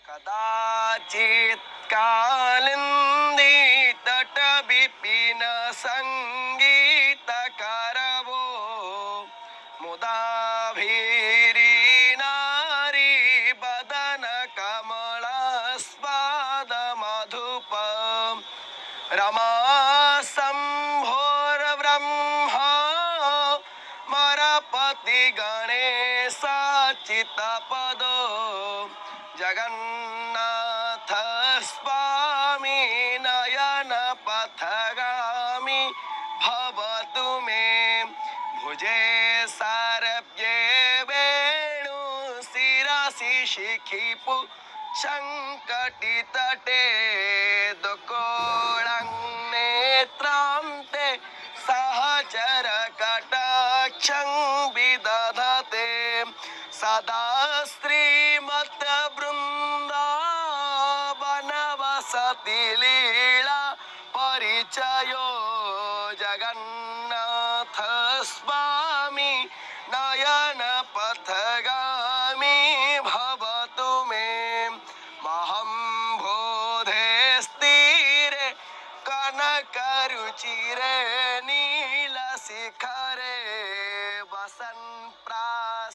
कदाचित् कालिन्दी तट विपिन संगीत करवो मुदाभीरी नारी बदन कमल स्वाद मधुप रमा शंभोर ब्रह्मा मरपति गणेश चित्तपदो जगन्नाथ स्वामी नयन पथगामी भवतु मे भुजे सारभ्ये वेणु शिरसि शिखिपु शंकटि तटे दुकोणं नेत्रान्ते सहचर कटाक्षं विदधते सदा श्रीमत् वृन्दावनवसति लीला परिचयो जगन्नाथ स्वामी नयन पथगामी भवतु मे महं बोधे स्थिरे कनकरुचिरे नीलशिखरे वसन् प्रा